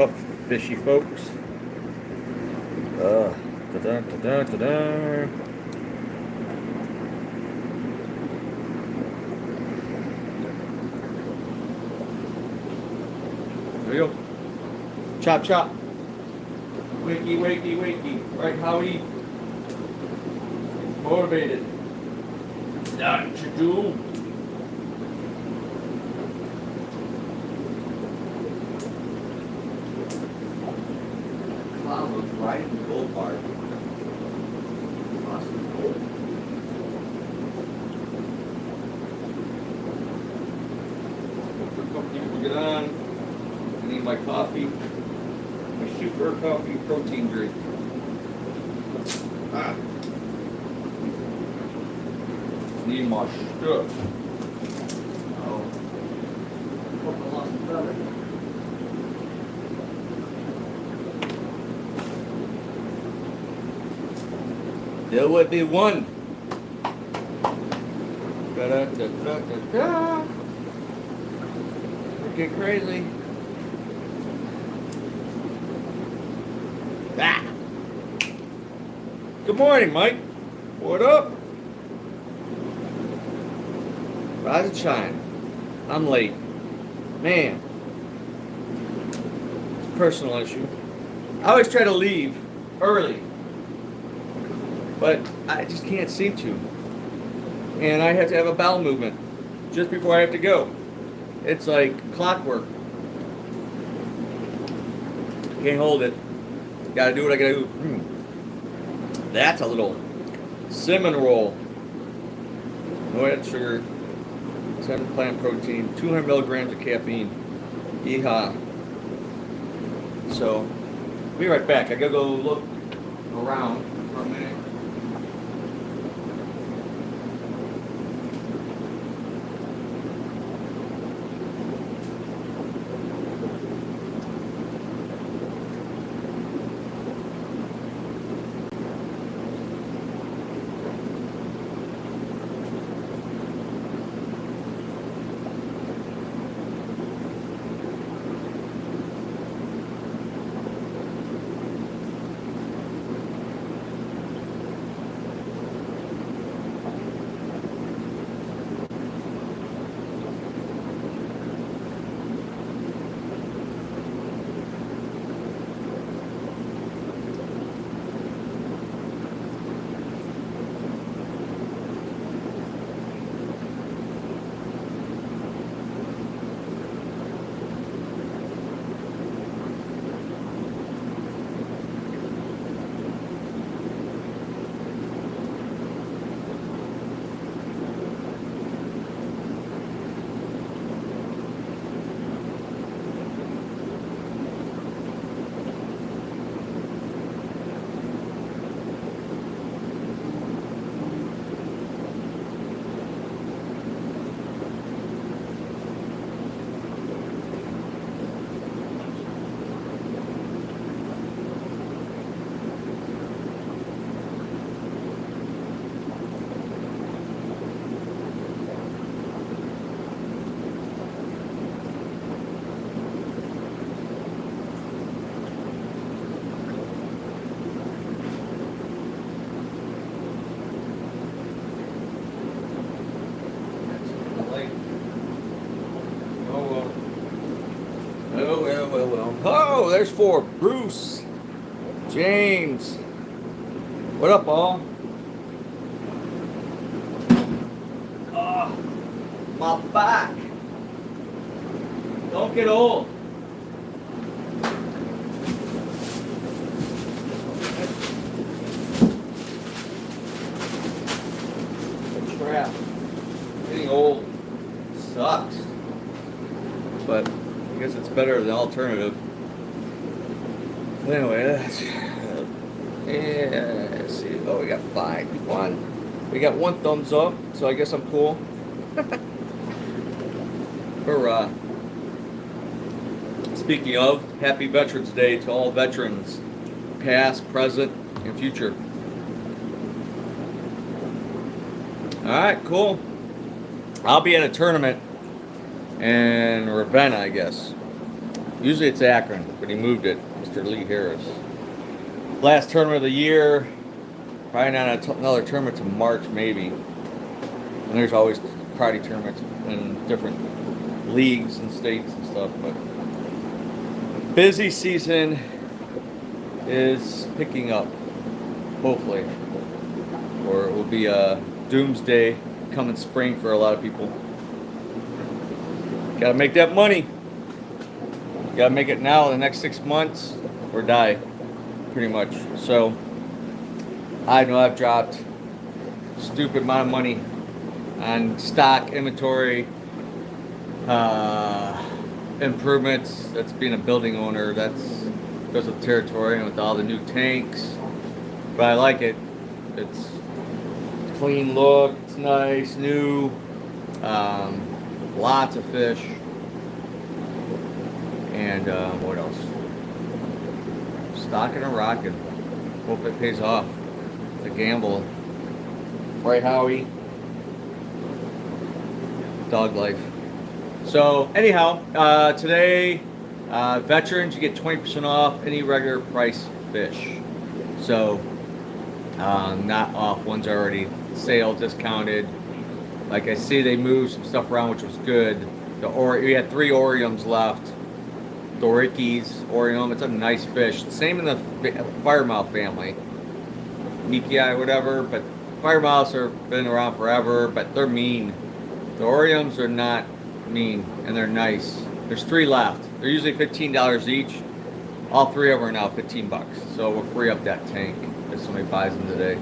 Up, fishy folks. Da-da, da-da, da-da. There we go. Chop, chop. Wakey, wakey, wakey. Right, Howie? Motivated. Not to do. Cloud looks right in the gold part. Awesome gold. We'll get on. I need my coffee. My super coffee protein drink. Ah. Need my stuff. Oh. Hope I lost the feather. There would be one. Da-da-da-da-da-da. Get crazy. Ah. Good morning, Mike. What up? Rise and shine. I'm late. Man. It's a personal issue. I always try to leave early, but I just can't seem to. And I have to have a bowel movement just before I have to go. It's like clockwork. Can't hold it. Gotta do what I gotta do. That's a little cinnamon roll. No added sugar, 10 plant protein, 200 milligrams of caffeine. Yeehaw. So, be right back. I gotta go look around for a minute. Oh, there's four. Bruce, James. What up, all? Oh, my back. Don't get old. The trap. Getting old sucks. But I guess it's better than the alternative. Anyway, let's see. Oh, we got 5. We got 1 thumbs up, so I guess I'm cool. Hurrah. Speaking of, happy Veterans Day to all veterans, past, present, and future. Alright, cool. I'll be at a tournament in Ravenna, I guess. Usually it's Akron, but he moved it. Mr. Lee Harris. Last tournament of the year. Probably not another tournament to March, maybe. And there's always karate tournaments in different leagues and states and stuff. But busy season is picking up, hopefully. Or it will be a doomsday coming spring for a lot of people. Gotta make that money. Gotta make it now in the next 6 months or die, pretty much. So I know I've dropped a stupid amount of money on stock, inventory, improvements. That's being a building owner. That's because of territory and with all the new tanks. But I like it. It's clean look. It's nice, new. Lots of fish. And what else? Stocking and rocking. Hope it pays off. It's a gamble. Right, Howie? Dog life. So, anyhow, today, veterans, you get 20% off any regular price fish. So, not off. One's already sale, discounted. Like I see, they moved some stuff around, which was good. We had 3 Oriums left. Dorikis, Orium, it's a nice fish. Same in the firemouth family. Nikii, whatever, but firemouths have been around forever, but they're mean. The Oriums are not mean, and they're nice. There's 3 left. They're usually $15 each. All 3 of them are now 15 bucks. So we'll free up that tank if somebody buys them today.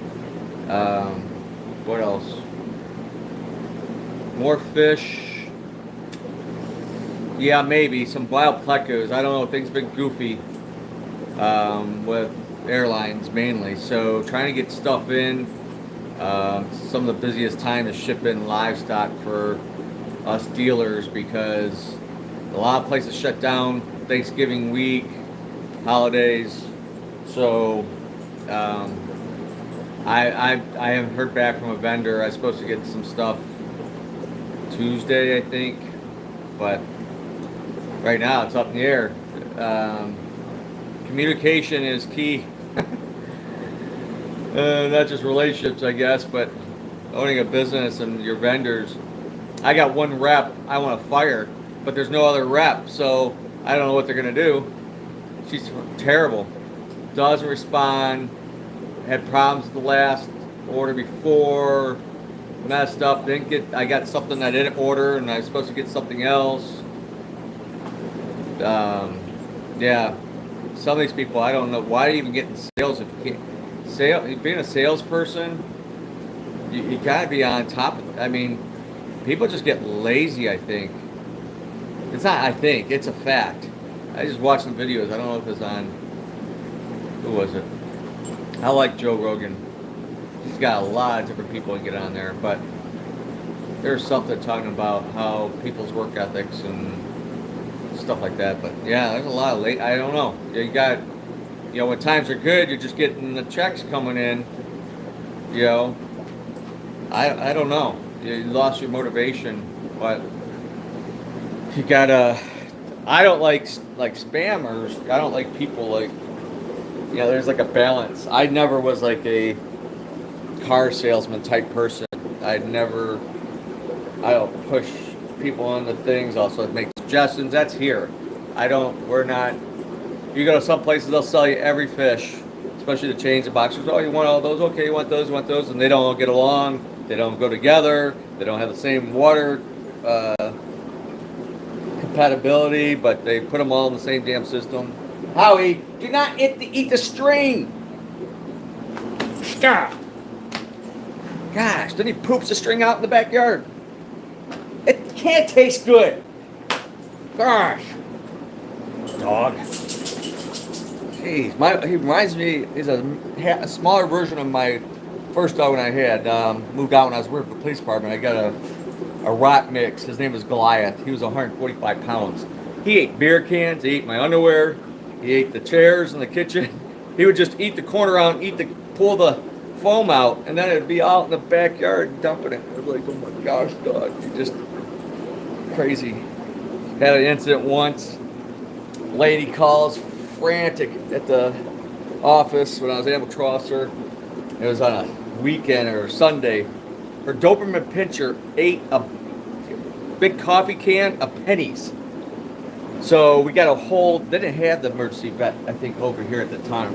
What else? More fish. Yeah, maybe some wild plecos. I don't know. Things been goofy with airlines mainly. So trying to get stuff in. Some of the busiest time is shipping livestock for us dealers because a lot of places shut down Thanksgiving week, holidays. So I haven't heard back from a vendor. I was supposed to get some stuff Tuesday, I think, but right now it's up in the air. Communication is key. Not just relationships, I guess, but owning a business and your vendors. I got one rep I want to fire, but there's no other rep, so I don't know what they're going to do. She's terrible. Doesn't respond. Had problems with the last order before. Messed up. I got something I didn't order, and I was supposed to get something else. Yeah. Some of these people, I don't know why are you even getting sales if you can't. Being a salesperson, you gotta be on top of it. I mean, people just get lazy, I think. It's not, I think, it's a fact. I just watched some videos. I don't know if it's on, who was it? I like Joe Rogan. He's got a lot of different people to get on there, but there's something talking about how people's work ethics and stuff like that. But yeah, there's a lot of I don't know. You got, when times are good, you're just getting the checks coming in. I don't know. You lost your motivation, but you gotta. I don't like spammers. I don't like people like. There's like a balance. I never was like a car salesman type person. I don't push people onto things. Also, make suggestions. That's here. We're not. You go to some places, they'll sell you every fish, especially the chains and boxers. Oh, you want all those? Okay, you want those, and they don't all get along. They don't go together. They don't have the same water compatibility, but they put them all in the same damn system. Howie, do not eat the string. Stop. Gosh, then he poops the string out in the backyard. It can't taste good. Gosh. Dog. Jeez, he reminds me, he's a smaller version of my first dog when I had. Moved out when I was working for the police department. I got a rot mix. His name was Goliath. He was 145 pounds. He ate beer cans. He ate my underwear. He ate the chairs in the kitchen. He would just eat the corner out and pull the foam out, and then it'd be out in the backyard dumping it. I was like, oh my gosh, dog. You're just crazy. Had an incident once. lady calls frantic at the office when I was able to cross her. It was on a weekend or Sunday. Her Doberman Pinscher ate a big coffee can of pennies. So we got a hold. They didn't have the emergency vet, I think, over here at the time.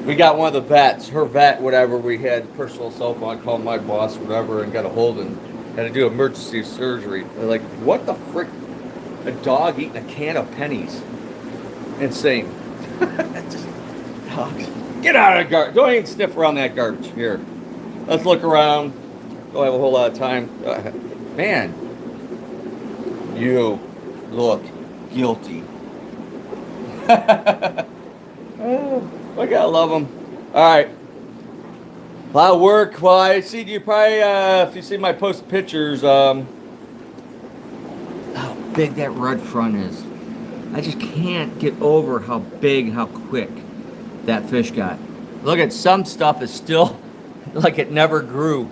We got one of the vets, her vet, whatever. We had personal cell phone. I called my boss, whatever, and got a hold and had to do emergency surgery. They're like, what the frick? A dog eating a can of pennies. Insane. Just, dogs. Get out of the garbage. Don't even sniff around that garbage. Here. Let's look around. Don't have a whole lot of time. Man. You look guilty. Oh, I gotta love them. Alright. A lot of work. Well, I see you probably, if you see my posted pictures, how big that red front is. I just can't get over how big and how quick that fish got. Look at some stuff is still like it never grew.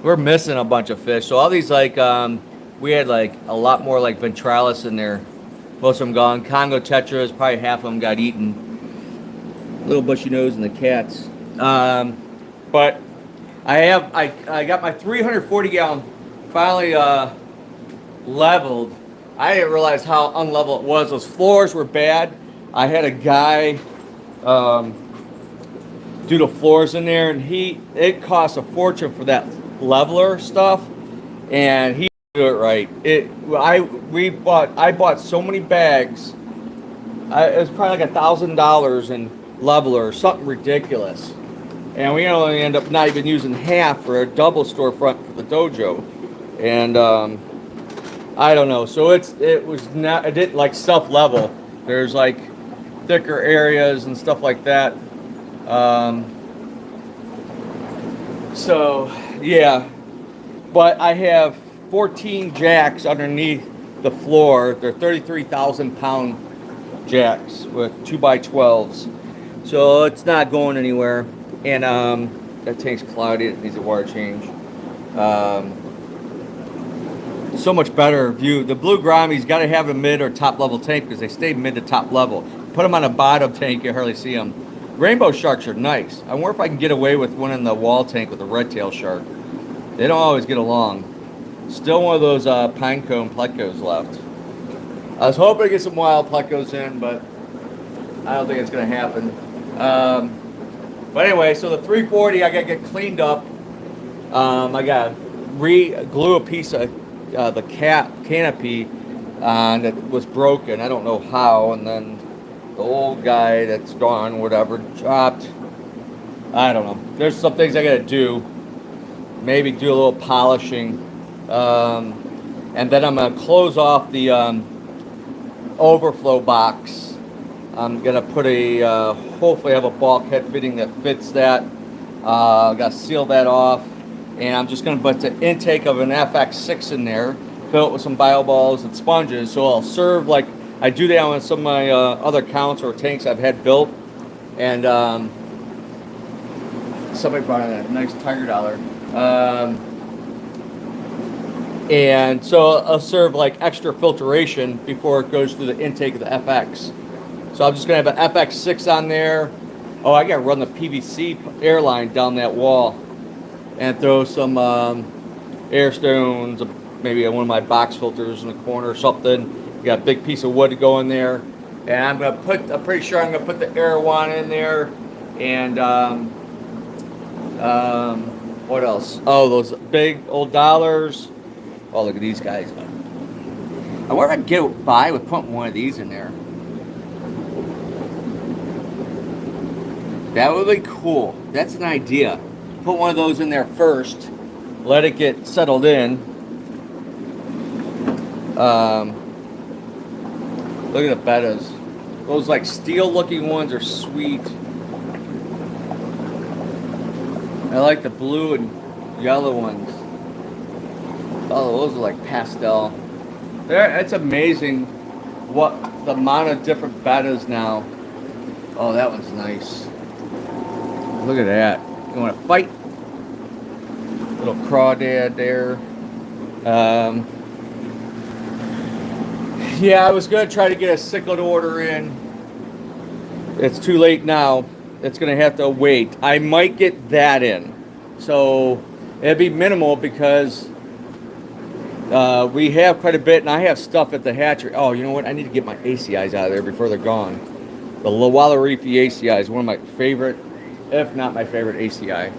We're missing a bunch of fish. So all these like, we had like a lot more like ventralis in there. Most of them gone. Congo tetras, probably half of them got eaten. Little bushy nose and the cats. But I got my 340 gallon finally leveled. I didn't realize how unlevel it was. Those floors were bad. I had a guy do the floors in there, and it cost a fortune for that leveler stuff, and he did it right. I bought so many bags. It was probably like $1,000 in leveler, something ridiculous, and we only end up not even using half for a double storefront for the dojo, and I don't know. So it didn't like self level. There's like thicker areas and stuff like that. So yeah, but I have 14 jacks underneath the floor. They're 33,000 pound jacks with 2x12s. So it's not going anywhere. And that tank's cloudy. It needs a water change. So much better view. The blue grammies got to have a mid or top level tank because they stay mid to top level. Put them on a bottom tank, you hardly see them. Rainbow sharks are nice. I wonder if I can get away with one in the wall tank with a red tail shark. They don't always get along. Still one of those pinecone plecos left. I was hoping to get some wild plecos in, but I don't think it's going to happen. But anyway, so the 340, I got to get cleaned up. I got to re-glue a piece of the canopy that was broken. I don't know how. And then the old guy that's gone, whatever, dropped. I don't know. There's some things I got to do. Maybe do a little polishing. And then I'm going to close off the overflow box. I'm going to put hopefully have a bulkhead fitting that fits that. Got to seal that off. And I'm just going to put the intake of an FX6 in there, fill it with some bio balls and sponges. So I'll serve like I do that on some of my other counts or tanks I've had built. And somebody brought in a nice tiger dollar. And so I'll serve like extra filtration before it goes through the intake of the FX. So I'm just going to have an FX6 on there. Oh, I got to run the PVC airline down that wall. And throw some air stones, maybe one of my box filters in the corner or something. Got a big piece of wood to go in there. And I'm pretty sure I'm going to put the Airwan in there. And what else? Oh, those big old dollars. Oh, look at these guys. I wonder if I can get by with putting one of these in there. That would be cool. That's an idea. Put one of those in there first, let it get settled in. Look at the bettas. Those like steel looking ones are sweet. I like the blue and yellow ones. Oh, those are like pastel. It's amazing what the amount of different bettas now. Oh, that one's nice. Look at that. You want to fight? Little crawdad there. Yeah, I was gonna try to get a cichlid order in. It's too late now. It's gonna have to wait. I might get that in, so it'd be minimal because we have quite a bit, and I have stuff at the hatchery. Oh, you know what? I need to get my ACIs out of there before they're gone. The Lawalarifi ACI is one of my favorite, if not my favorite ACI.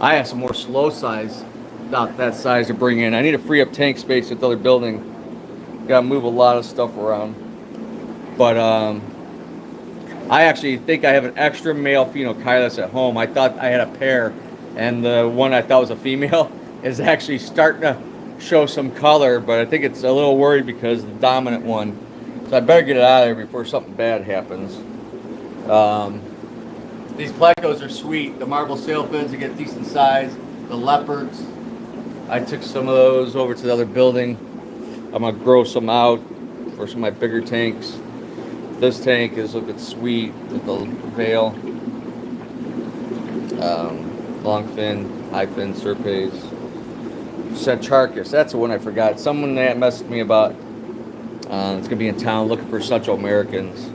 I have some more slow size, not that size to bring in. I need to free up tank space at the other building. Got to move a lot of stuff around. But I actually think I have an extra male Phenocylus at home. I thought I had a pair, and the one I thought was a female is actually starting to show some color, but I think it's a little worried because the dominant one. So I better get it out of there before something bad happens. These plecos are sweet. The marble sailfins, they get decent size. The leopards, I took some of those over to the other building. I'm gonna grow some out for some of my bigger tanks. This tank is looking sweet with the veil. Long fin, high fin, Serpes. Centrarchus, that's the one I forgot. Someone that messaged me about. It's gonna be in town looking for Central Americans.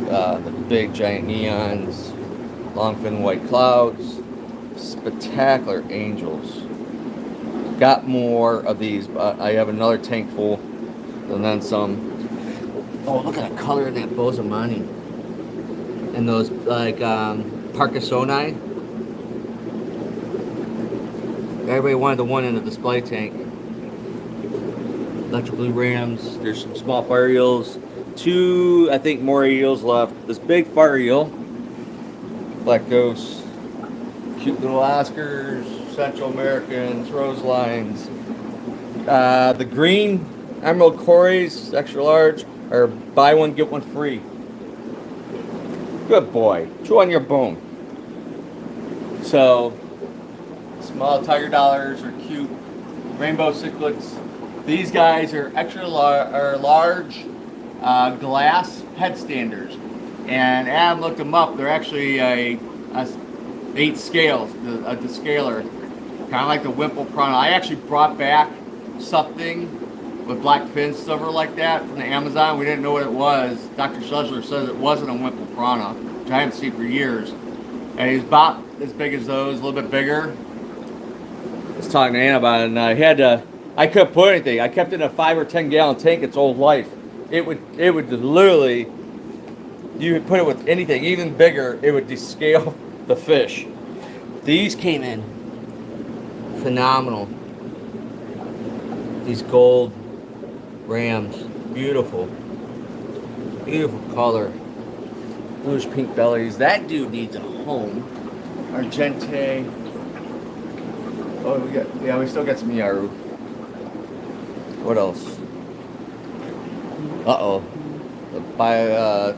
The big giant neons, longfin white clouds, spectacular angels. Got more of these, but I have another tank full, and then some. Oh, look at the color of that Bosamani. And those like Parkinsoni. Everybody wanted the one in the display tank. Electric blue rams. There's some small fire eels. 2, I think, more eels left. This big fire eel. Black ghosts. Cute little Oscars. Central Americans. Rose lines. The green Emerald Cories, extra large, are buy one, get one free. Good boy. Chew on your bone. So, small tiger dollars are cute. Rainbow cichlids. These guys are extra large glass headstanders. And Adam looked them up. They're actually a 8 scales, a descaler. Kind of like the Wimple Piranha. I actually brought back something with black fins, silver like that from the Amazon. We didn't know what it was. Dr. Schleusler says it wasn't a Wimple Piranha, which I haven't seen for years. And he's about as big as those, a little bit bigger. I was talking to Ann about it, and I couldn't put anything. I kept it in a 5 or 10 gallon tank its whole life. It would literally, you would put it with anything, even bigger, it would descale the fish. These came in phenomenal. These gold rams, beautiful, beautiful color, bluish pink bellies. That dude needs a home. Argente. Oh, we still got some Yaru. What else? Uh-oh. The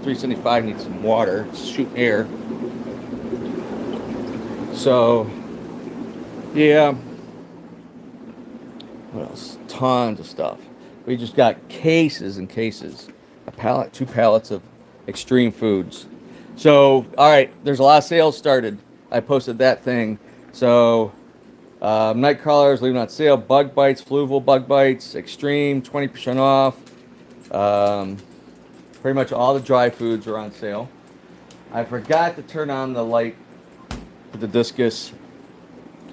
375 needs some water. It's shooting air. So, yeah. What else? Tons of stuff. We just got cases and cases. A pallet, 2 pallets of extreme foods. So, all right, there's a lot of sales started. I posted that thing. So, night crawlers leaving on sale. Bug bites, fluval bug bites, extreme, 20% off. Pretty much all the dry foods are on sale. I forgot to turn on the light with the discus,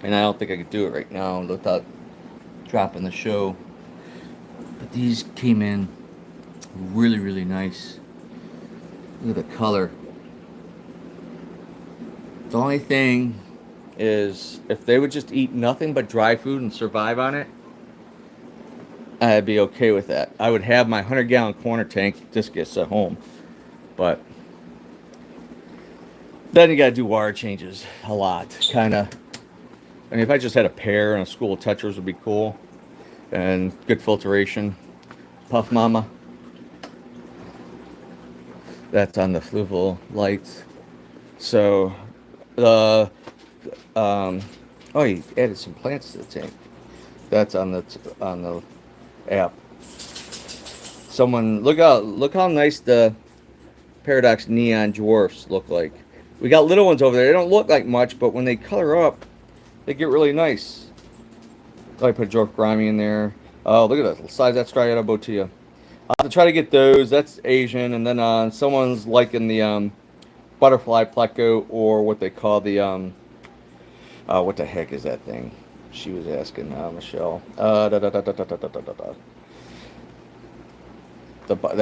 and I don't think I could do it right now without dropping the show. But these came in really, really nice. Look at the color. The only thing is, if they would just eat nothing but dry food and survive on it, I'd be okay with that. I would have my 100-gallon corner tank discus at home. But then you gotta do water changes a lot. Kinda. I mean, if I just had a pair and a school of tetras would be cool. And good filtration. Puff Mama. That's on the fluval lights. So, oh, you added some plants to the tank. That's on the app. Someone look how nice the Paradox Neon Dwarfs look like. We got little ones over there. They don't look like much, but when they color up, they get really nice. Oh, I put a Jork Grimy in there. Oh, look at that. The size of that Striata Botilla. I'll have to try to get those. That's Asian. And then someone's liking the butterfly pleco, or what they call the what the heck is that thing? She was asking Michelle. They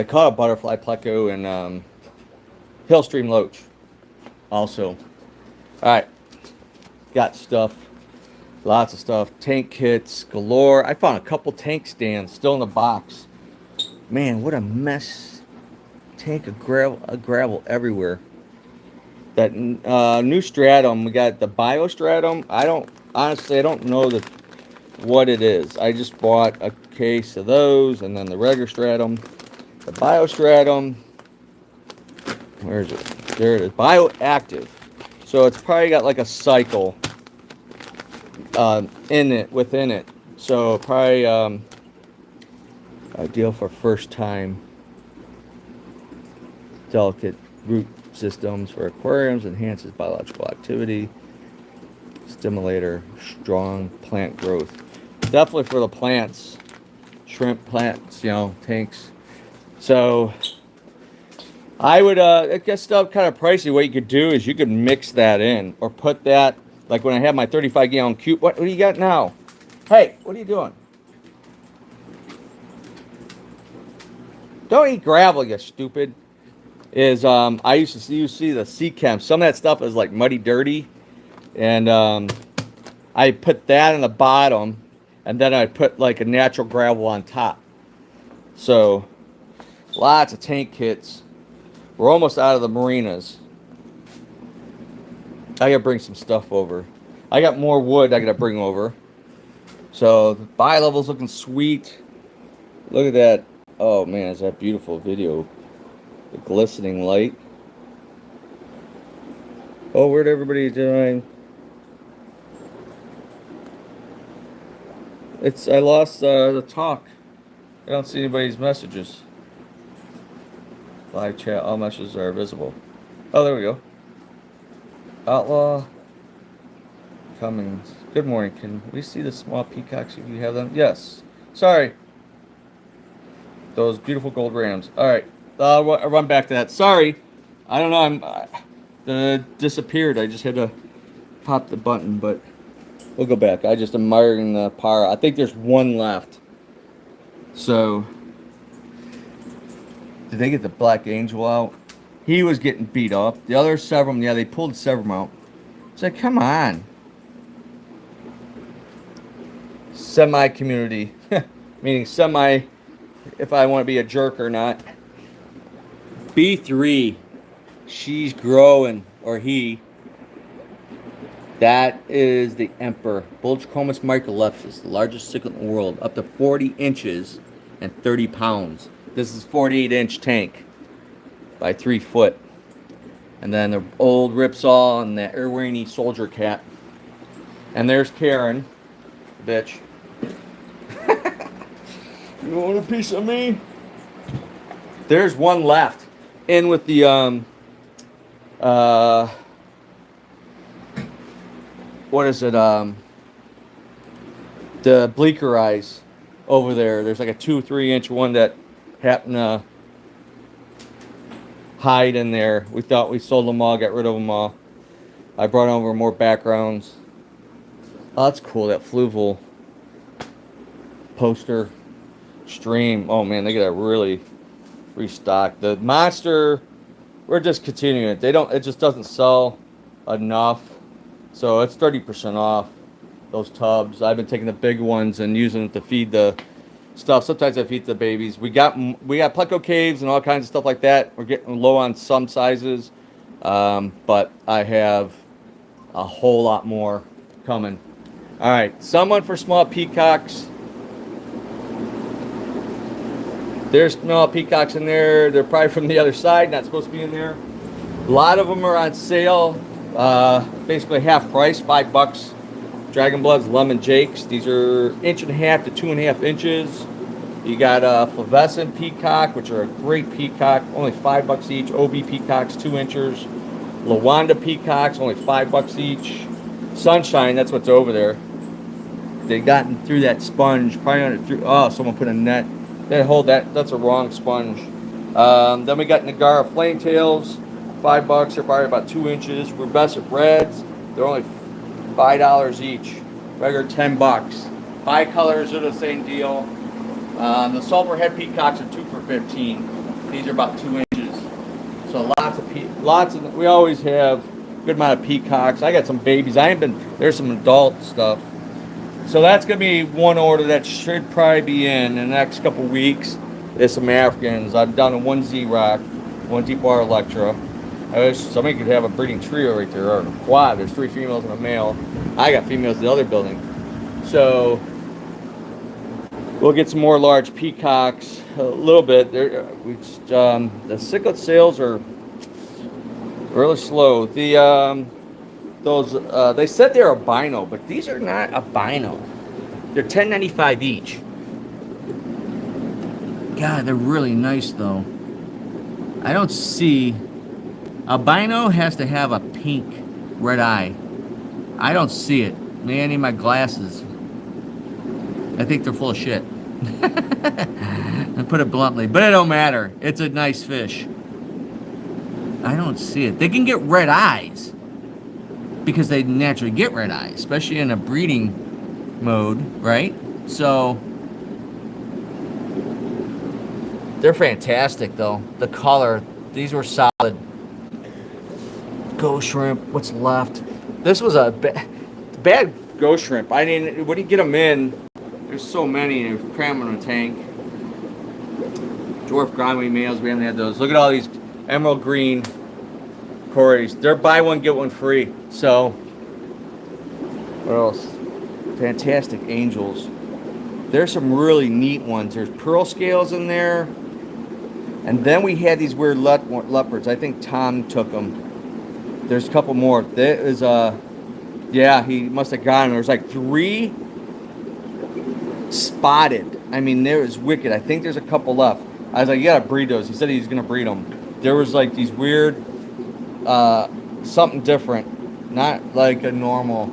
call it butterfly pleco and Hillstream Loach. Also, all right, got stuff, lots of stuff. Tank kits galore. I found a couple tank stands still in the box. Man, what a mess! Tank of gravel everywhere. That new stratum, we got the biostratum. I don't know what it is. I just bought a case of those, and then the regular stratum, the biostratum. Where is it? There it is. Bioactive. So it's probably got like a cycle within it. So probably ideal for first time. Delicate root systems for aquariums, enhances biological activity, stimulator, strong plant growth. Definitely for the plants, shrimp plants, tanks. So I would, it gets stuff kind of pricey. What you could do is you could mix that in, or put that, like when I have my 35-gallon cube. What do you got now? Hey, what are you doing? Don't eat gravel, you stupid. I used to see the sea chem. Some of that stuff is like muddy dirty, and I put that in the bottom, and then I put like a natural gravel on top. So lots of tank kits. We're almost out of the marinas. I gotta bring some stuff over. I got more wood I gotta bring over. So the bi-level's looking sweet. Look at that. Oh man, is that beautiful video. The glistening light. Oh, where'd everybody join? I lost the talk. I don't see anybody's messages. Live chat, all messages are visible. Oh, there we go. Outlaw Cummings. Good morning. Can we see the small peacocks if you have them? Yes. Sorry. Those beautiful gold rams. All right. I'll run back to that. Sorry. I don't know. Disappeared. I just had to pop the button, but we'll go back. I just admiring the para. I think there's one left. So, did they get the Black Angel out? He was getting beat up. The other several, yeah, they pulled several out. It's like, come on. Semi-community. Meaning semi, if I want to be a jerk or not. B3. She's growing, or he. That is the Emperor. Bulgicomus microlepsis, the largest cichlid in the world. Up to 40 inches and 30 pounds. This is 48-inch tank by 3 foot. And then the old Ripsaw and the Irwini soldier cat. And there's Karen, bitch. You want a piece of me? There's one left. In with the what is it? The bleaker eyes over there. There's like a 2-3 inch one that happened to hide in there. We thought we sold them all, got rid of them all. I brought over more backgrounds. Oh, that's cool. That fluval poster stream. Oh man, they gotta really restock. The monster, we're just continuing it. It just doesn't sell enough. So it's 30% off those tubs. I've been taking the big ones and using it to feed the stuff. Sometimes I feed the babies. We got pleco caves and all kinds of stuff like that. We're getting low on some sizes, but I have a whole lot more coming. All right, someone for small peacocks. There's small peacocks in there. They're probably from the other side, not supposed to be in there. A lot of them are on sale. Basically half price, $5. Dragon Bloods, Lemon Jakes. These are 1.5 to 2.5 inches. You got Flavescent Peacock, which are a great peacock, only $5 each. OB Peacocks, 2 inches. Lawanda Peacocks, only $5 each. Sunshine, that's what's over there. They gotten through that sponge, probably under through. Oh, someone put a net. That's a wrong sponge. Then we got Nagara flame tails, $5. They're probably about 2 inches. We're best at reds. They're only $5 each. Regular $10. Bicolors are the same deal. The sulfur head peacocks are 2 for 15. These are about 2 inches. So we always have a good amount of peacocks. I got some babies. There's some adult stuff. So that's gonna be one order that should probably be in the next couple weeks. There's some Africans. I've done one Z-Rock, one Deepwater Electra. I wish somebody could have a breeding trio right there, or a quad. There's 3 females and a male. I got females in the other building. So we'll get some more large peacocks a little bit. The cichlid sales are really slow. They said they're albino, but these are not albino. They're $10.95 each. God, they're really nice though. I don't see. Albino has to have a pink red eye. I don't see it. Maybe I need my glasses. I think they're full of shit. I put it bluntly, but it don't matter. It's a nice fish. I don't see it. They can get red eyes because they naturally get red eyes, especially in a breeding mode, right? So they're fantastic though. The color, these were solid. Ghost shrimp, what's left? This was a bad ghost shrimp. I mean, when you get them in, there's so many, and you cram them in a tank. Dwarf Grommy males, we haven't had those. Look at all these emerald green cories. They're buy one, get one free. So, what else? Fantastic angels. There's some really neat ones. There's pearl scales in there. And then we had these weird leopards. I think Tom took them. There's a couple more. There is yeah, he must have gotten them. There's like 3 spotted. I mean, there is wicked. I think there's a couple left. I was like, you gotta breed those. He said he's gonna breed them. There was like these weird, something different, not like a normal.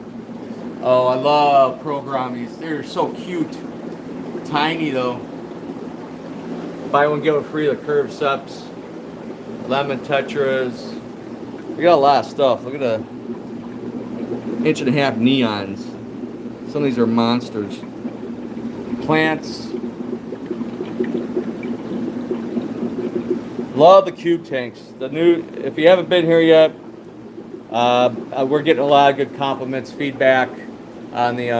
Oh, I love pearl grommies. They're so cute. Tiny though. Buy one, get one free. The curved seps, lemon tetras. We got a lot of stuff. Look at the 1.5-inch neons. Some of these are monsters. Plants. Love the cube tanks. The new. If you haven't been here yet, we're getting a lot of good compliments, feedback on the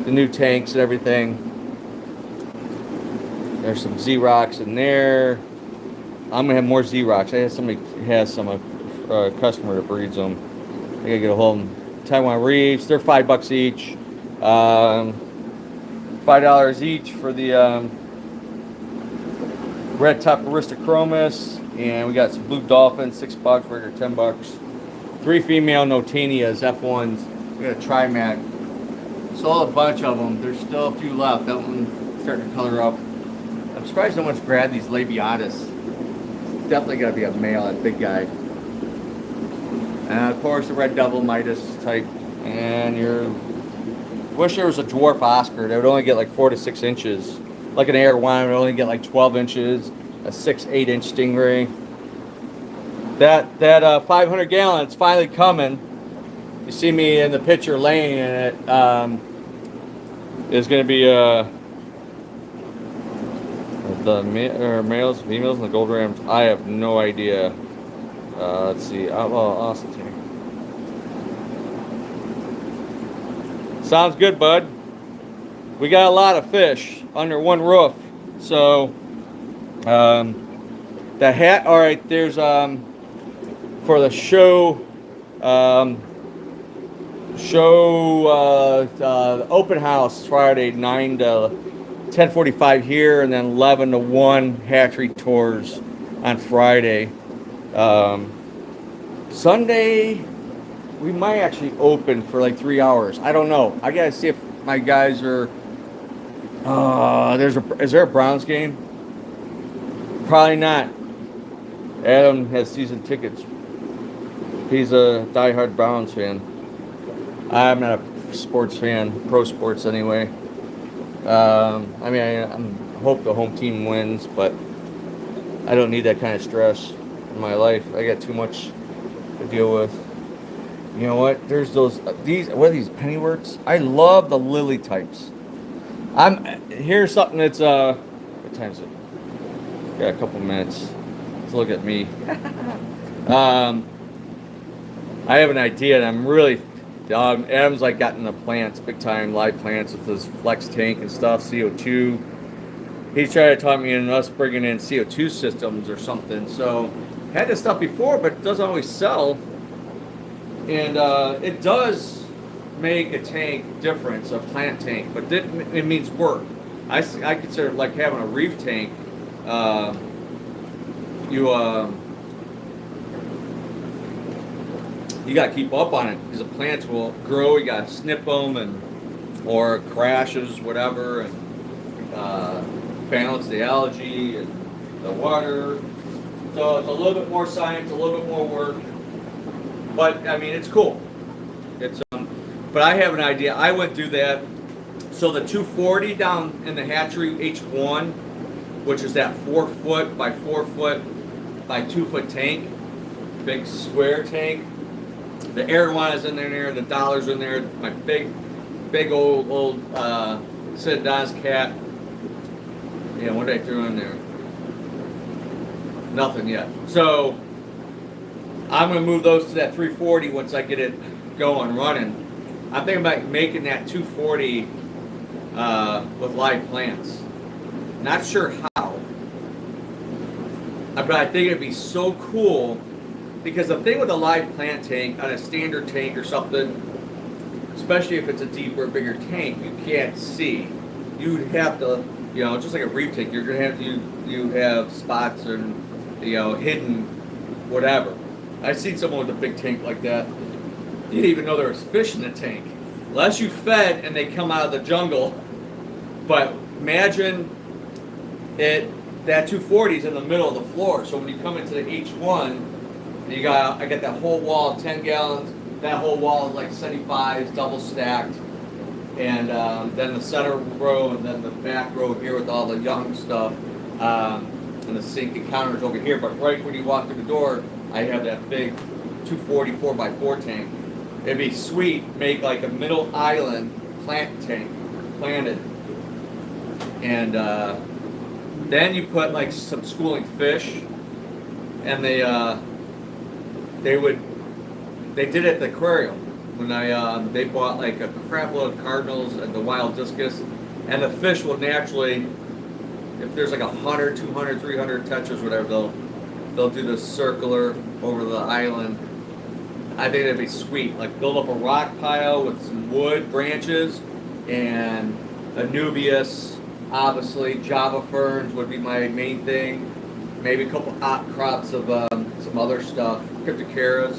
new tanks and everything. There's some Z-Rocks in there. I'm gonna have more Z-Rocks. I had somebody has some customer that breeds them. I gotta get a hold of them. Taiwan Reefs. They're $5 each. $5 each for the red top Aristochromis, and we got some blue dolphins. $6, regular $10. 3 female Notanias F1s. We got a Trimac. Sold a bunch of them. There's still a few left. That one's starting to color up. I'm surprised no one's grabbed these Labiatus. Definitely got to be a male, that big guy. And of course the red devil Midas type. And wish there was a dwarf Oscar. They would only get like 4 to 6 inches. Like an Air-One would only get like 12 inches. A 6-8 inch stingray. That 500 gallon, it's finally coming. You see me in the picture laying in it. Is going to be the males, females, and the gold rams. I have no idea. Let's see. Well, awesome. Sounds good, bud. We got a lot of fish under one roof. So, the hat. All right. There's for the show. The open house Friday 9 to 10:45 here, and then 11 to 1 hatchery tours on Friday. Sunday we might actually open for like 3 hours. I don't know. I gotta see if my guys are. Is there a Browns game? Probably not. Adam has season tickets. He's a diehard Browns fan. I'm not a sports fan, pro sports anyway. I'm hope the home team wins, but I don't need that kind of stress in my life. I got too much to deal with. You know what? There's what are these pennyworts? I love the lily types. Here's something that's what time is it? Got a couple minutes. Let's look at me. um, I have an idea, and I'm really. Adam's like gotten the plants big time, live plants with his flex tank and stuff, CO2. He's trying to talk me into us bringing in CO2 systems or something. So, had this stuff before, but it doesn't always sell. And it does make a tank difference, a plant tank, but it means work. I consider it like having a reef tank. You got to keep up on it because the plants will grow. You got to snip them or crashes, whatever, and balance the algae and the water. So it's a little bit more science, a little bit more work. But I mean, it's cool. But I have an idea. I would do that. So the 240 down in the hatchery H1, which is that 4 foot by 4 foot by 2 foot tank, big square tank. The Arowana in there. The dollars in there. My big old Sid Don's cat. Yeah, what did I throw in there? Nothing yet. So I'm going to move those to that 340 once I get it going, running. I'm thinking about making that 240 with live plants. Not sure how. But I think it'd be so cool because the thing with a live plant tank on a standard tank or something, especially if it's a deeper, bigger tank, you can't see. You'd have to, just like a reef tank, you're going to have you have spots and, hidden whatever. I've seen someone with a big tank like that. You didn't even know there was fish in the tank. Unless you fed and they come out of the jungle. But imagine that 240 is in the middle of the floor. So when you come into the H1, I got that whole wall of 10 gallons. That whole wall is like 75s, double stacked. And then the center row and then the back row here with all the young stuff. And the sink and counters over here. But right when you walk through the door, I have that big 240 4x4 tank. It'd be sweet, make like a middle island plant tank, planted. And then you put like some schooling fish, and they did it at the aquarium when they bought like a crap load of cardinals and the wild discus, and the fish will naturally, if there's like 100, 200, 300 tetras, whatever, they'll do this circular over the island. I think that'd be sweet. Like build up a rock pile with some wood branches and Anubias, obviously Java ferns would be my main thing. Maybe a couple outcrops of some other stuff, Cryptocaras,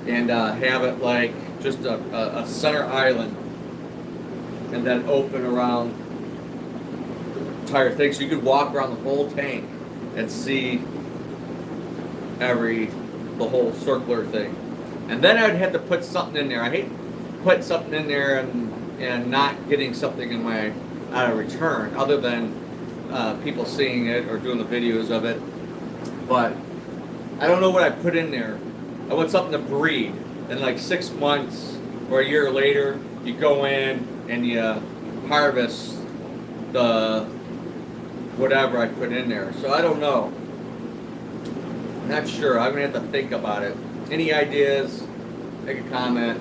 and have it like just a center island, and then open around the entire thing, so you could walk around the whole tank and see the whole circular thing. And then I'd have to put something in there. I hate putting something in there and not getting something in my out of return, other than people seeing it or doing the videos of it. But I don't know what I put in there. I want something to breed. And like 6 months or a year later, you go in and you harvest the whatever I put in there. So I don't know. Not sure. I'm gonna have to think about it. Any ideas? Make a comment.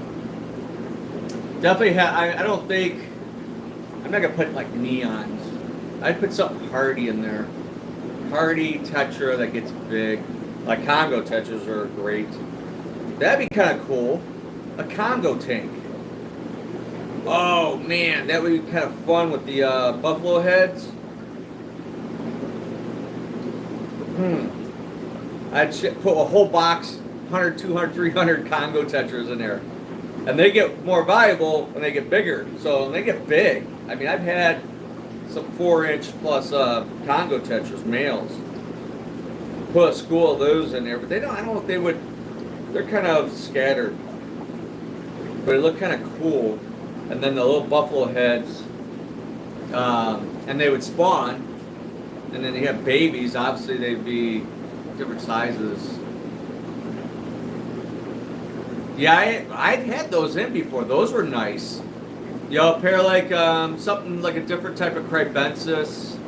Definitely I don't think I'm not gonna put like neons. I'd put something hardy in there. Hardy tetra that gets big. Like Congo tetras are great. That'd be kind of cool. A Congo tank. Oh man, that would be kind of fun with the buffalo heads. I'd put a whole box, 100, 200, 300 Congo tetras in there. And they get more valuable when they get bigger. So when they get big, I mean, I've had some 4-inch plus Congo tetras, males. Put a school of those in there, but I don't know if they would, they're kind of scattered. But it looked kind of cool. And then the little buffalo heads, And they would spawn, and then you have babies. Obviously, they'd be different sizes. Yeah, I've had those in before. Those were nice. You know, a pair like something like a different type of cribensis.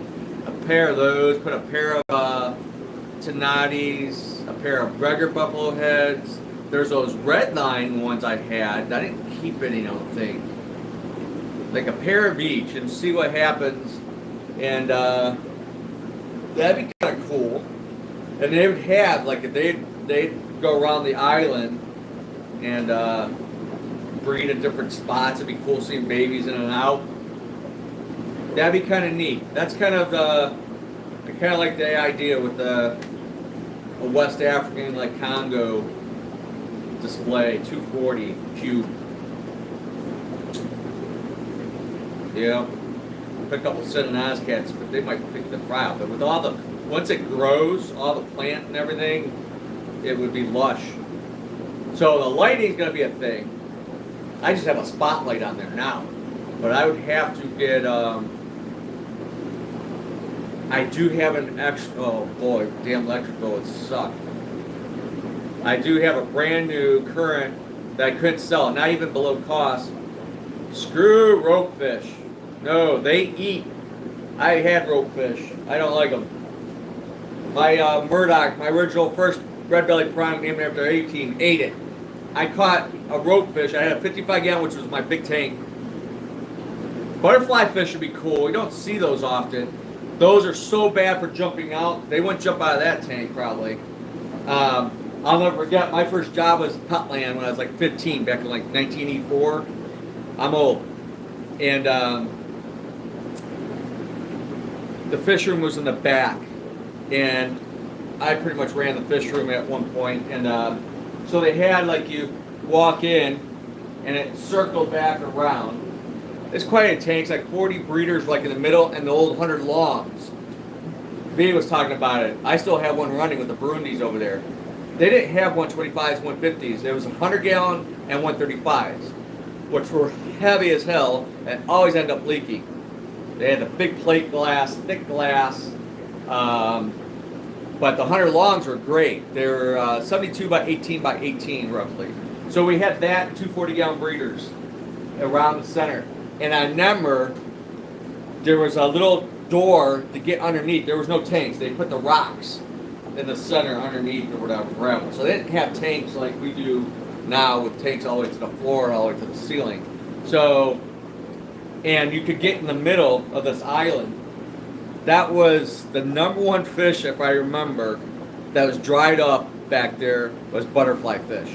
A pair of those. Put a pair of Tenatis. A pair of regular buffalo heads. There's those red line ones I had. I didn't keep any, I don't think. Like a pair of each and see what happens. And that'd be kind of cool. And they would have, like, they'd go around the island and breed at different spots. It'd be cool seeing babies in and out. That'd be kind of neat. That's kind of I kind of like the idea with a West African, like Congo display, 240 cube. Yeah, pick a couple Sedanaz cats, but they might pick the crowd. But with all the, once it grows, all the plant and everything, it would be lush. So the lighting's gonna be a thing. I just have a spotlight on there now, but I would have to get. I do have an extra. Oh boy, damn electrical, it sucked. I do have a brand new current that I couldn't sell, not even below cost. Screw ropefish. No, they eat. I had ropefish. I don't like them. My Murdoch, my original first red belly prime named after 18, ate it. I caught a ropefish. I had a 55 gallon, which was my big tank. Butterfly fish would be cool. We don't see those often. Those are so bad for jumping out. They wouldn't jump out of that tank probably. I'll never forget, my first job was Putland when I was like 15, back in like 1984. I'm old. And the fish room was in the back. And I pretty much ran the fish room at one point. And so they had, like, you walk in and it circled back around. It's quite a tank. It's like 40 breeders like in the middle and the old 100 longs. V was talking about it. I still have one running with the Burundis over there. They didn't have 125s, 150s. There was 100 gallon and 135s, which were heavy as hell and always end up leaking. They had the big plate glass, thick glass, but the 100 longs were great. They were 72 by 18 by 18 roughly. So we had that and 240 gallon breeders around the center. And I remember there was a little door to get underneath. There was no tanks. They put the rocks in the center underneath or whatever, gravel. So they didn't have tanks like we do now with tanks all the way to the floor and all the way to the ceiling. So, and you could get in the middle of this island. That was the number one fish, if I remember, that was dried up back there was butterfly fish.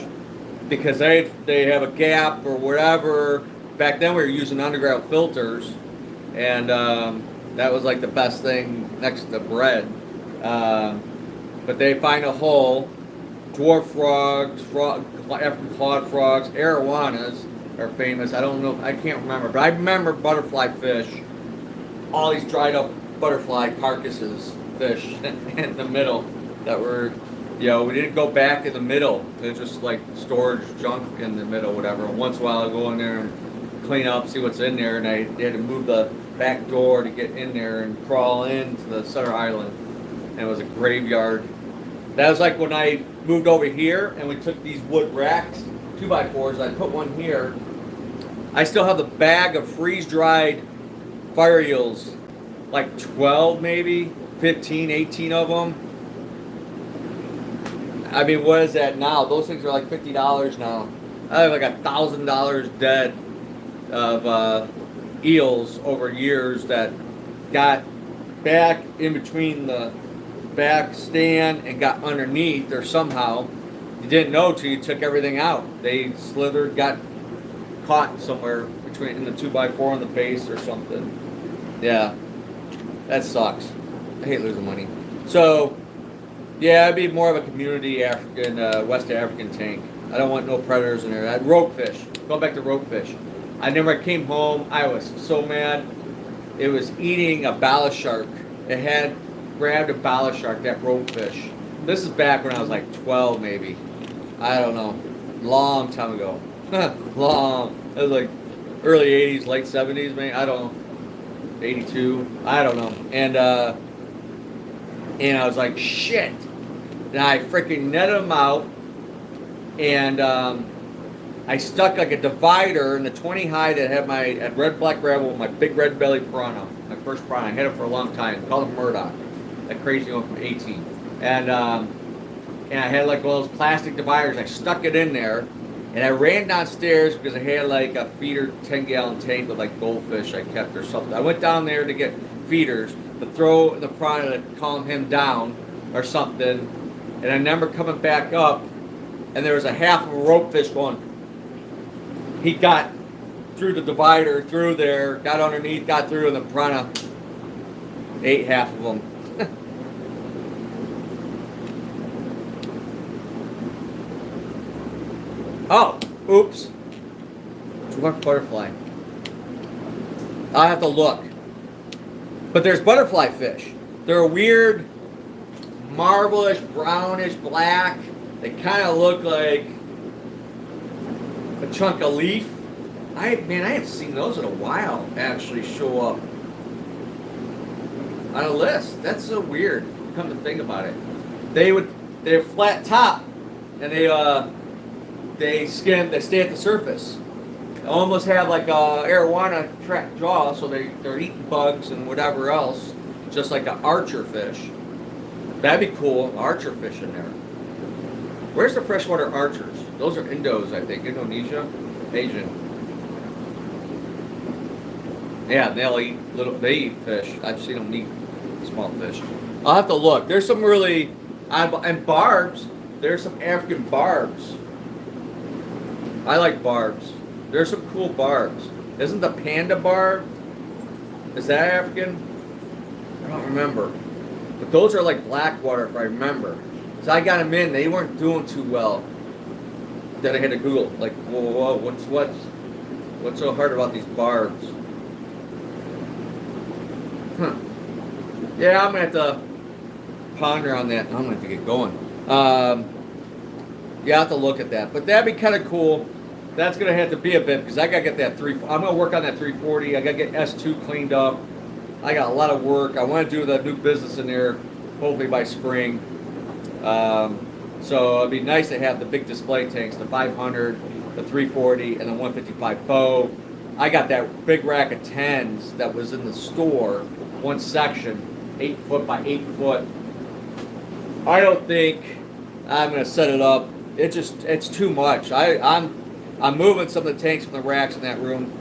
Because they have a gap or whatever. Back then we were using underground filters, and that was like the best thing next to the bread. But they find a hole, dwarf frogs, African clawed frogs, arowanas are famous. I don't know, I can't remember, but I remember butterfly fish, all these dried up butterfly carcasses, fish in the middle that were, you know, we didn't go back in the middle. It was just like storage junk in the middle, whatever. And once in a while I go in there and clean up, see what's in there, and they had to move the back door to get in there and crawl into the center island. And it was a graveyard. That was like when I moved over here and we took these wood racks, 2x4s, I put one here. I still have the bag of freeze-dried fire eels, like 12 maybe, 15, 18 of them. I mean, what is that now? Those things are like $50 now. I have like $1,000 dead of eels over years that got back in between the back stand and got underneath, or somehow you didn't know till you took everything out. They slithered, got caught somewhere between in the 2x4 on the base or something. Yeah, that sucks. I hate losing money. So yeah, it'd be more of a community African, West African tank. I don't want no predators in there. Ropefish. Going back to ropefish. I never came home. I was so mad. It was eating a ballast shark. It had grabbed a ballast shark, that ropefish. This is back when I was like 12 maybe. I don't know. Long time ago. Long. It was like early 80s, late 70s maybe. I don't know. 82. I don't know. And I was like, shit. And I freaking netted them out. And I stuck like a divider in the 20 high that had my at red black gravel with my big red belly piranha. My first piranha. I had it for a long time. Called him Murdoch. That crazy one from 18. And I had like one of those plastic dividers. I stuck it in there. And I ran downstairs because I had like a feeder 10-gallon tank with like goldfish I kept or something. I went down there to get feeders to throw in the piranha to calm him down or something. And I remember coming back up and there was a half of a rope fish going. He got through the divider, through there, got underneath, got through, and the piranha ate half of them. Oh, oops. Dwarf butterfly. I'll have to look. But there's butterfly fish. They're a weird, marblish, brownish, black. They kind of look like a chunk of leaf. I haven't seen those in a while actually show up on a list. That's so weird. Come to think about it, they're flat top, and they stay at the surface. They almost have like a arowana track jaw, so they're eating bugs and whatever else, just like an archer fish. That'd be cool, archer fish in there. Where's the freshwater archers? Those are Indos, I think. Indonesia? Asian. Yeah, they eat fish. I've seen them eat small fish. I'll have to look. There's some really, and barbs. There's some African barbs. I like barbs. There's some cool barbs. Isn't the panda barb? Is that African? I don't remember. But those are like blackwater if I remember. So I got them in. They weren't doing too well. Then I had to Google, like, whoa, what's so hard about these barbs? Huh. Yeah, I'm gonna have to ponder on that. I'm gonna have to get going. Yeah, I have to look at that. But that'd be kind of cool. That's gonna have to be a bit because I gotta get that I'm gonna work on that 340. I gotta get S2 cleaned up. I got a lot of work. I want to do the new business in there, hopefully by spring. So it'd be nice to have the big display tanks, the 500, the 340, and the 155 bow. I got that big rack of 10s that was in the store, one section, 8 foot by 8 foot. I don't think I'm gonna set it up. It's too much. I'm moving some of the tanks from the racks in that room.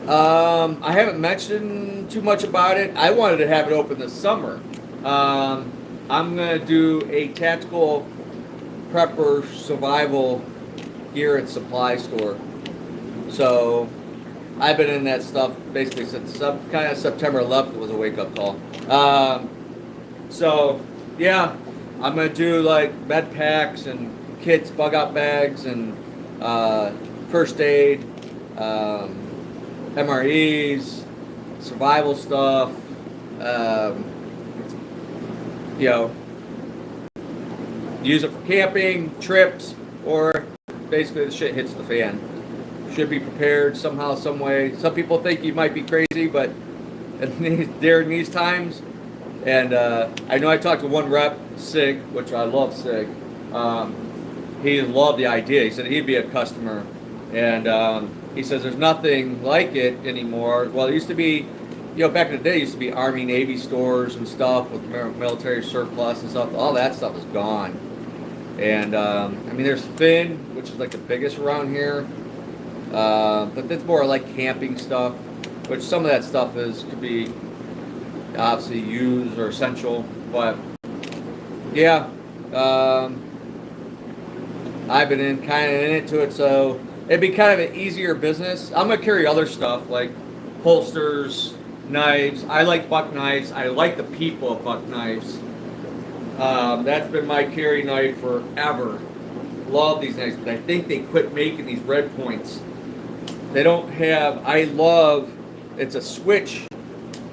I haven't mentioned too much about it. I wanted to have it open this summer. I'm going to do a tactical prepper survival gear and supply store. So I've been in that stuff basically since kind of September 11th was a wake-up call. So yeah, I'm going to do like med packs and kits, bug out bags, and first aid, MREs, survival stuff, use it for camping, trips, or basically the shit hits the fan. Should be prepared somehow, some way. Some people think you might be crazy, but during these times, and I know I talked to one rep, Sig, which I love Sig. He loved the idea. He said he'd be a customer, and he says there's nothing like it anymore. Well, it used to be, back in the day, it used to be Army, Navy stores and stuff with military surplus and stuff. All that stuff is gone. And, there's Finn, which is like the biggest around here. But that's more like camping stuff, which some of that stuff could be obviously used or essential. But, yeah, I've been kind of into it, so it'd be kind of an easier business. I'm going to carry other stuff like holsters, knives. I like buck knives. I like the people of buck knives. That's been my carry knife forever. Love these knives, but I think they quit making these red points. They don't have, it's a switch.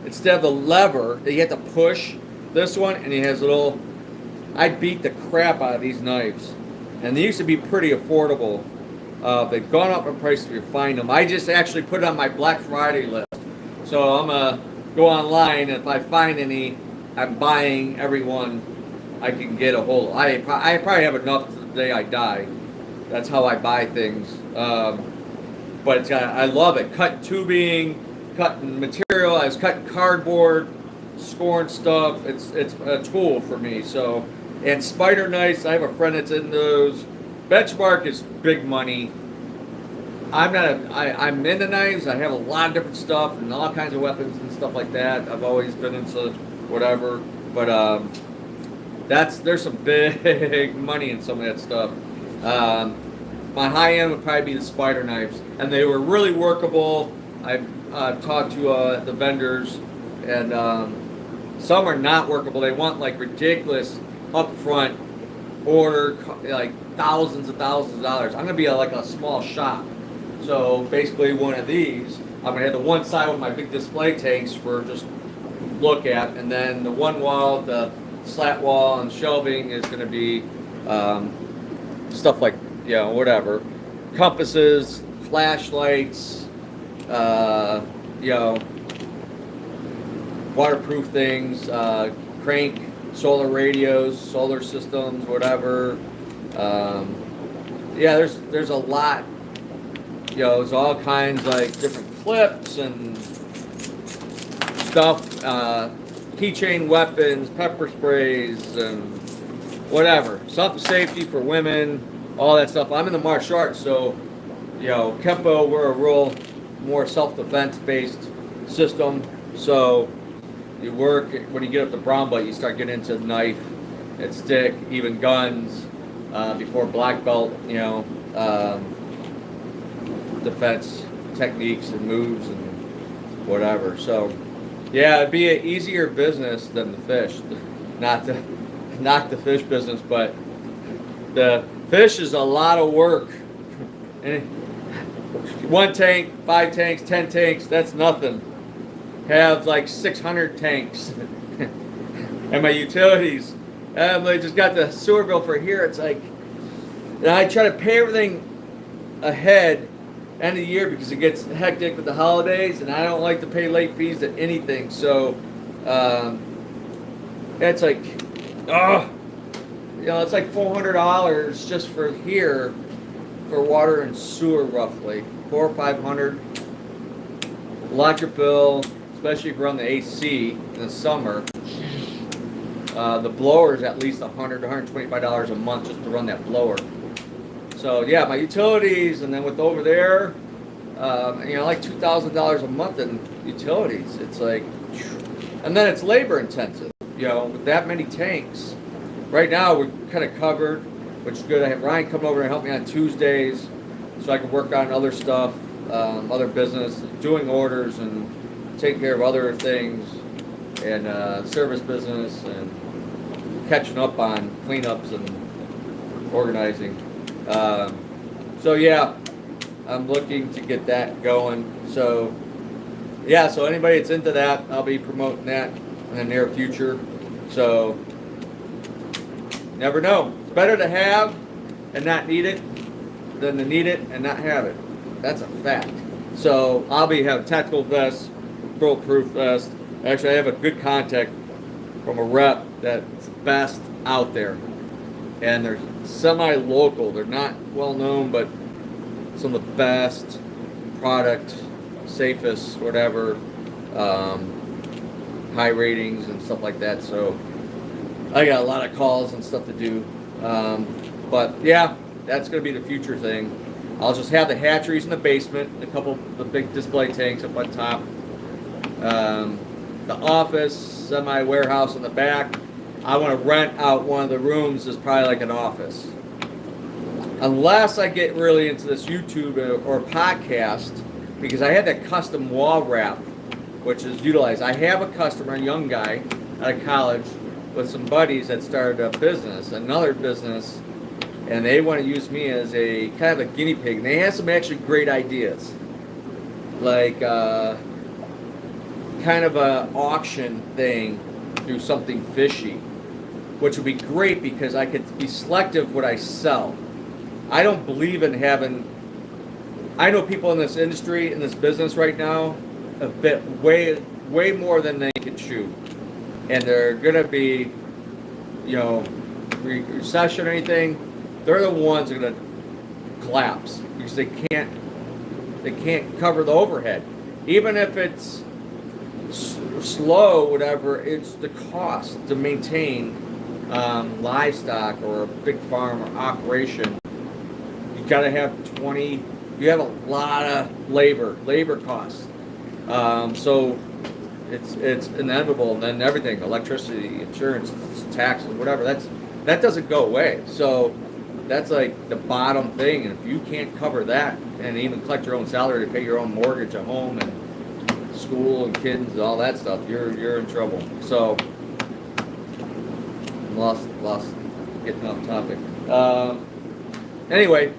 Instead of the lever that you have to push, this one, and it has I beat the crap out of these knives. And they used to be pretty affordable. They've gone up in price if you find them. I just actually put it on my Black Friday list. So I'm going to go online, and if I find any, I'm buying every one I can get a hold of. I probably have enough to the day I die. That's how I buy things. But it's I love it. Cutting tubing, cutting material. I was cutting cardboard, scoring stuff. It's a tool for me. So, and spider knives. I have a friend that's in those. Benchmark is big money. I'm into knives. I have a lot of different stuff and all kinds of weapons and stuff like that. I've always been into whatever. But there's some big money in some of that stuff. My high end would probably be the spider knives, and they were really workable. I've talked to the vendors, and some are not workable. They want like ridiculous upfront order, like thousands of dollars. I'm gonna be like a small shop, so basically one of these, I'm gonna have the one side with my big display tanks for just look at, and then the one wall, the slat wall and shelving is gonna be stuff like, whatever, compasses, flashlights, waterproof things, crank, solar radios, solar systems, whatever. There's a lot. There's all kinds, like different clips and stuff, keychain weapons, pepper sprays, and whatever. Something safety for women, all that stuff. I'm in the martial arts, so Kempo, we're a real more self-defense based system. So you work, when you get up to brown belt, you start getting into knife and stick, even guns, before black belt, defense techniques and moves and whatever. So yeah, it'd be an easier business than the fish. Not the fish business, but the fish is a lot of work. And one tank, 5 tanks, 10 tanks, that's nothing. Have like 600 tanks. And my utilities, I just got the sewer bill for here. It's like, and I try to pay everything ahead end of the year because it gets hectic with the holidays, and I don't like to pay late fees to anything. So it's like, it's like $400 just for here for water and sewer, roughly 400 or 500. Electric bill, especially if you're on the AC in the summer. The blower is at least $100 to $125 a month just to run that blower. So yeah, my utilities, and then with over there, like $2,000 a month in utilities. It's like, and then it's labor intensive. With that many tanks. Right now we're kind of covered, which is good. I have Ryan come over and help me on Tuesdays, so I can work on other stuff, other business, doing orders and taking care of other things, and service business, and catching up on cleanups and organizing. So yeah, I'm looking to get that going. So yeah, so anybody that's into that, I'll be promoting that in the near future. So never know. It's better to have and not need it than to need it and not have it. That's a fact. So I'll be having tactical vests, bulletproof vest. Actually, I have a good contact from a rep that's best out there, and they're semi-local. They're not well known, but some of the best product, safest, whatever, high ratings and stuff like that. So I got a lot of calls and stuff to do. But yeah, that's going to be the future thing. I'll just have the hatcheries in the basement, a couple of the big display tanks up on top. The office, semi-warehouse in the back. I want to rent out one of the rooms as probably like an office. Unless I get really into this YouTube or podcast, because I had that custom wall wrap, which is utilized. I have a customer, a young guy out of college, with some buddies that started a business, another business, and they want to use me as a kind of a guinea pig. And they have some actually great ideas, like kind of a auction thing through Something Fishy, which would be great because I could be selective what I sell. I don't believe in having I know people in this industry, in this business right now, a bit way more than they can chew, and they're gonna be, you know, recession or anything. They're the ones that are gonna collapse because they can't cover the overhead, even if it's slow, whatever. It's the cost to maintain livestock or a big farm or operation. You gotta have 20. You have a lot of labor costs. So it's inevitable. And then everything, electricity, insurance, taxes, whatever. That doesn't go away. So that's like the bottom thing. And if you can't cover that and even collect your own salary to pay your own mortgage, a home, and school and kids and all that stuff, you're in trouble. So lost getting off topic. Anyway,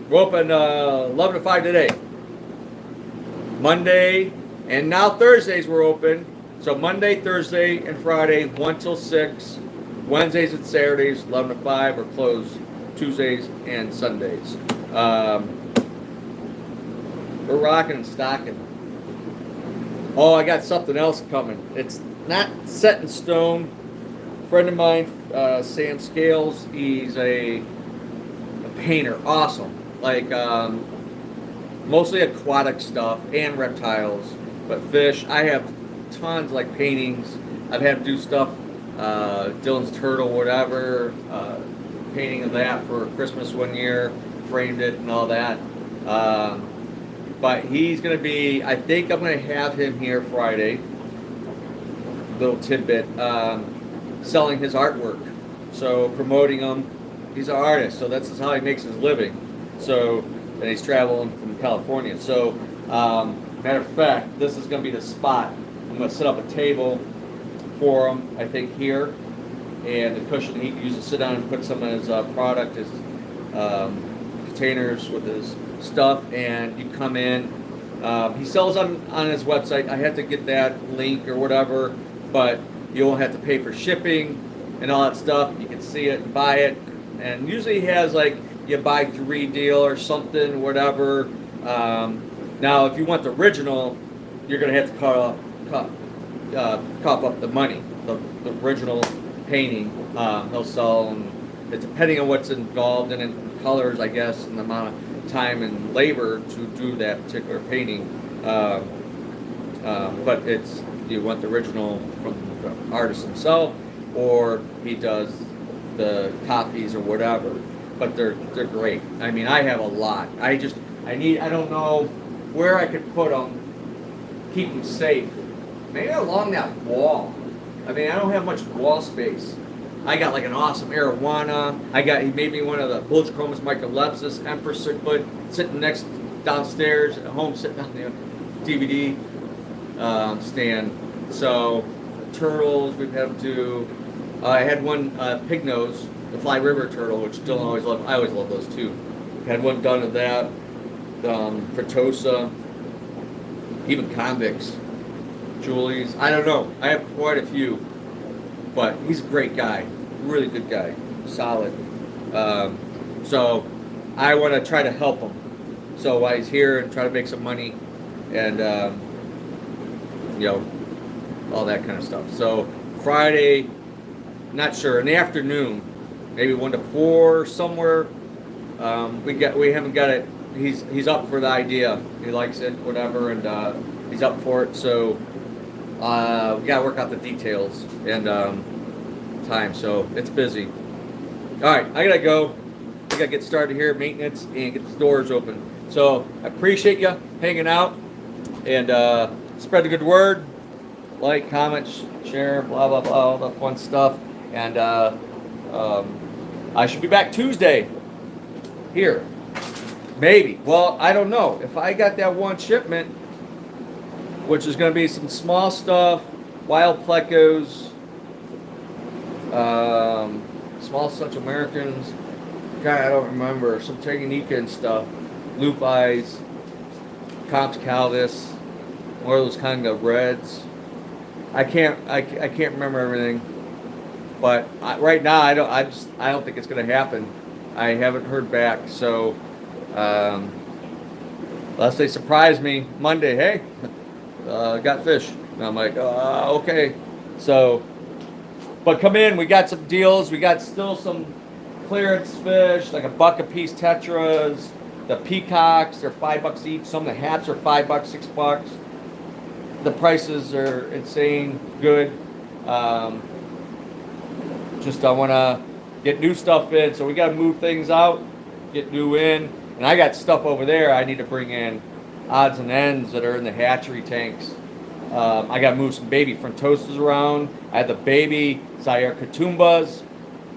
we're open 11 to 5 today. Monday, and now Thursdays we're open. So Monday, Thursday, and Friday, 1 till 6. Wednesdays and Saturdays, 11 to 5, or closed Tuesdays and Sundays. We're rocking and stocking. Oh, I got something else coming. It's not set in stone. A friend of mine, Sam Scales, he's a painter. Awesome. Like mostly aquatic stuff and reptiles, but fish. I have tons like paintings. I've had him do stuff. Dylan's turtle, whatever. Painting of that for Christmas one year. Framed it and all that. But he's going to be, I think I'm going to have him here Friday, little tidbit, selling his artwork. So promoting him. He's an artist, so that's how he makes his living. So, and he's traveling from California. So, matter of fact, this is going to be the spot. I'm going to set up a table for him, I think here, and the cushion he can use to sit down and put some of his product, his containers with his stuff, and you come in. He sells on his website. I had to get that link or whatever, but you won't have to pay for shipping and all that stuff. You can see it and buy it, and usually he has like you buy 3 deal or something, whatever. Now, if you want the original, you're gonna have to cough up the money. The original painting, he'll sell, and it's depending on what's involved in it, colors, I guess, and the amount of time and labor to do that particular painting. But it's, you want the original from the artist himself, or he does the copies or whatever. But they're great. I mean, I have a lot. I don't know where I could put them, keep them safe. Maybe along that wall. I mean, I don't have much wall space. I got like an awesome arowana. He made me one of the Bulgachromis microlepsis Empress cichlid sitting downstairs at home, sitting on the DVD stand. So turtles, we've had them do. I had one pig nose, the Fly River turtle, which Dylan always loved. I always love those too. Had one done of that. Fritosa, even convicts, Julie's. I don't know. I have quite a few, but he's a great guy, really good guy, solid. So I want to try to help him. So while he's here and try to make some money, and all that kind of stuff. So Friday, not sure, in the afternoon, maybe 1 to 4 somewhere. We haven't got it. He's up for the idea. He likes it, whatever, and he's up for it. So we gotta work out the details and time. So it's busy. All right, I gotta go. I gotta get started here, maintenance, and get the doors open. So I appreciate you hanging out, and spread the good word. Like, comment, share, blah blah blah, all the fun stuff. And I should be back Tuesday here. Maybe. Well, I don't know. If I got that one shipment, which is going to be some small stuff, wild plecos, small Central Americans, God, I don't remember, some Tanganyika and stuff, loop eyes, Comps calvus, more of those kind of reds. I can't remember everything. But right now, I don't think it's going to happen. I haven't heard back, so Unless they surprise me Monday, hey, got fish. And I'm like, okay. So, but come in, we got some deals. We got still some clearance fish, like $1 a piece tetras. The peacocks, they're $5 each. Some of the hats are $5, $6. The prices are insane good. Just I want to get new stuff in, so we got to move things out, get new in. And I got stuff over there I need to bring in, odds and ends that are in the hatchery tanks. I got to move some baby frontosas around. I had the baby Zaire Katumbas.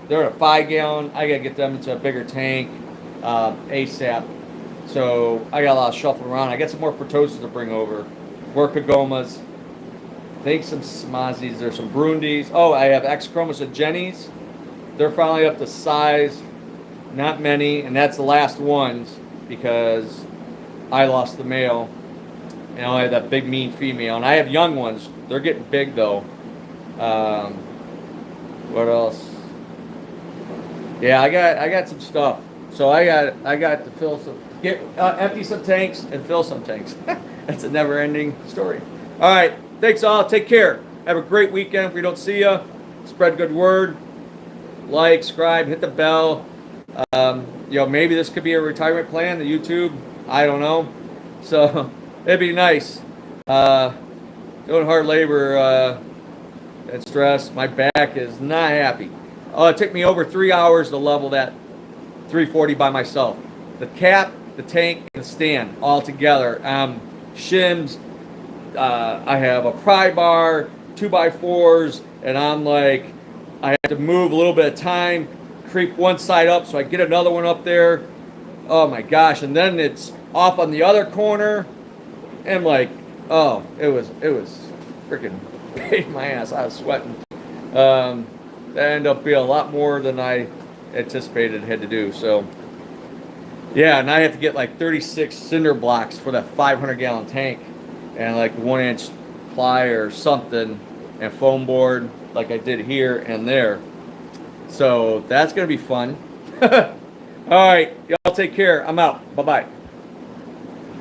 They're a 5-gallon. I got to get them into a bigger tank ASAP. So I got a lot of shuffling around. I got some more frontosas to bring over. Workagomas. I think some Smazzies. There's some Brundis. Oh, I have X-Chromas of Jennies. They're finally up to size. Not many, and that's the last ones because I lost the male. And I only have that big mean female. And I have young ones. They're getting big though. What else? Yeah, I got some stuff. So I got to fill some, empty some tanks and fill some tanks. That's a never-ending story. All right, thanks all. Take care. Have a great weekend. If we don't see you, spread good word. Like, subscribe, hit the bell. Maybe this could be a retirement plan. The YouTube, I don't know. So it'd be nice. Doing hard labor and stress. My back is not happy. Oh, it took me over 3 hours to level that 340 by myself. The cap, the tank, and the stand all together. Shims. I have a pry bar, 2x4s, and I'm like, I have to move a little bit of time, creep one side up so I get another one up there. Oh my gosh! And then it's off on the other corner, and like, oh, it was freaking pain in my ass. I was sweating. That ended up being a lot more than I anticipated had to do. So, yeah, and I have to get like 36 cinder blocks for that 500-gallon tank, and like 1-inch ply or something, and foam board like I did here and there. So that's gonna be fun. All right, y'all take care. I'm out. Bye-bye.